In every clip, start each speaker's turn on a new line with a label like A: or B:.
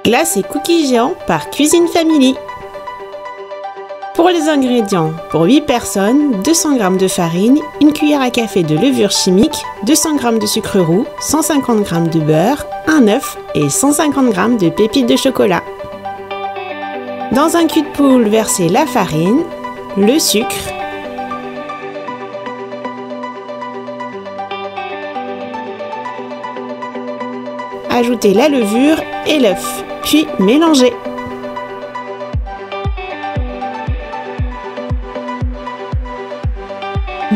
A: Glace et cookies géants par Cuisine Family. Pour les ingrédients, pour 8 personnes, 200 g de farine, une cuillère à café de levure chimique, 200 g de sucre roux, 150 g de beurre, un œuf et 150 g de pépites de chocolat. Dans un cul de poule, versez la farine, le sucre, ajoutez la levure et l'œuf, puis mélangez.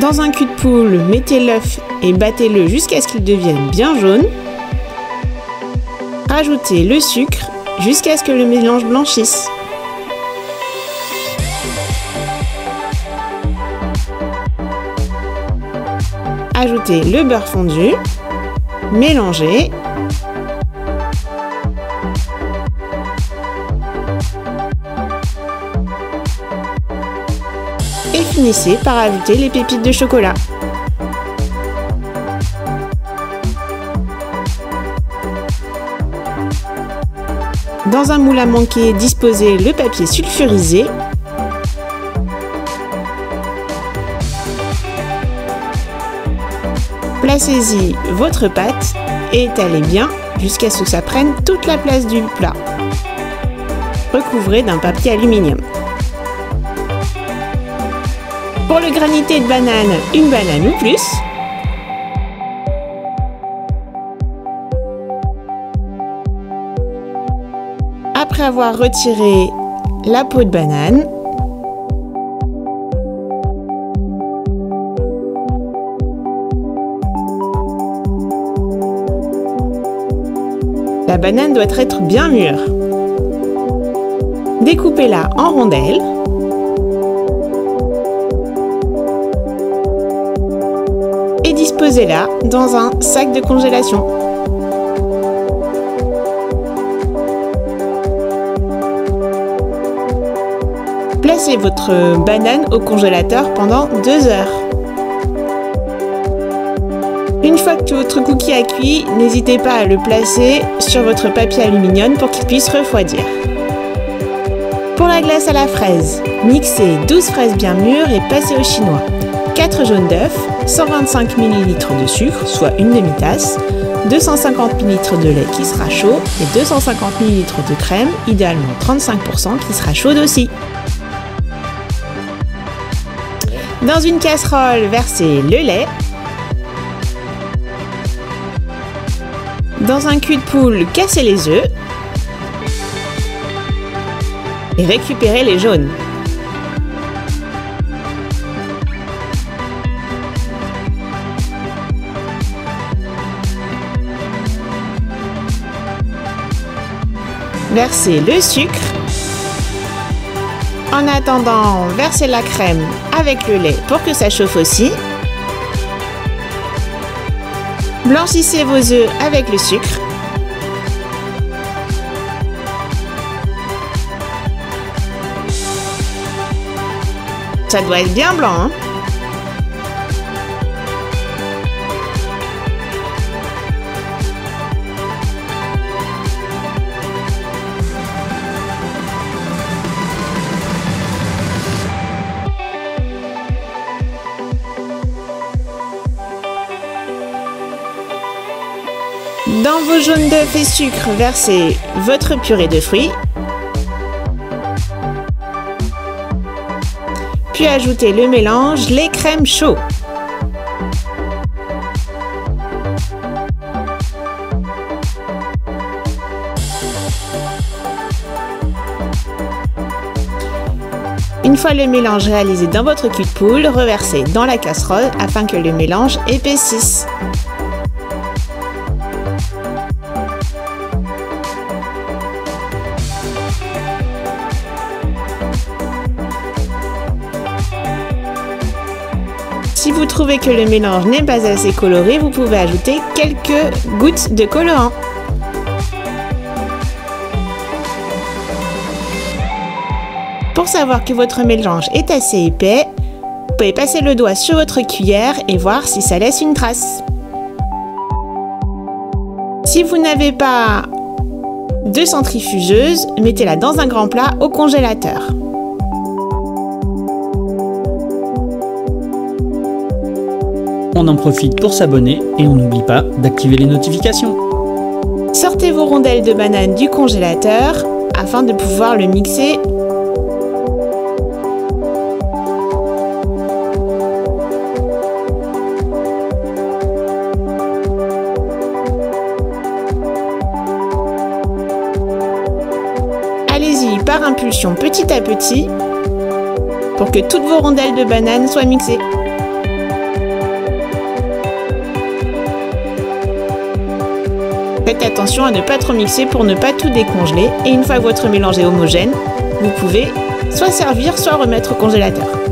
A: Dans un cul de poule, mettez l'œuf et battez-le jusqu'à ce qu'il devienne bien jaune. Rajoutez le sucre jusqu'à ce que le mélange blanchisse. Ajoutez le beurre fondu, mélangez. Et finissez par ajouter les pépites de chocolat. Dans un moule à manquer, disposez le papier sulfurisé. Placez-y votre pâte et étalez bien jusqu'à ce que ça prenne toute la place du plat. Recouvrez d'un papier aluminium. Pour le granité de banane, une banane ou plus. Après avoir retiré la peau de banane, la banane doit être bien mûre. Découpez-la en rondelles. Et disposez-la dans un sac de congélation. Placez votre banane au congélateur pendant 2 heures. Une fois que votre cookie a cuit, n'hésitez pas à le placer sur votre papier aluminium pour qu'il puisse refroidir. Pour la glace à la fraise, mixez 12 fraises bien mûres et passez au chinois. 4 jaunes d'œufs, 125 ml de sucre, soit une demi-tasse, 250 ml de lait qui sera chaud et 250 ml de crème, idéalement 35% qui sera chaude aussi. Dans une casserole, versez le lait. Dans un cul de poule, cassez les œufs et récupérez les jaunes. Versez le sucre. En attendant, versez la crème avec le lait pour que ça chauffe aussi. Blanchissez vos œufs avec le sucre. Ça doit être bien blanc, hein? Dans vos jaunes d'œufs et sucre, versez votre purée de fruits. Puis ajoutez le mélange, les crèmes chaudes. Une fois le mélange réalisé dans votre cul de poule, reversez dans la casserole afin que le mélange épaississe. Si vous trouvez que le mélange n'est pas assez coloré, vous pouvez ajouter quelques gouttes de colorant. Pour savoir que votre mélange est assez épais, vous pouvez passer le doigt sur votre cuillère et voir si ça laisse une trace. Si vous n'avez pas 2 centrifugeuses, mettez-la dans un grand plat au congélateur.
B: On en profite pour s'abonner et on n'oublie pas d'activer les notifications.
A: Sortez vos rondelles de banane du congélateur afin de pouvoir le mixer. Allez-y par impulsion petit à petit pour que toutes vos rondelles de banane soient mixées. Faites attention à ne pas trop mixer pour ne pas tout décongeler et une fois que votre mélange est homogène, vous pouvez soit servir soit remettre au congélateur.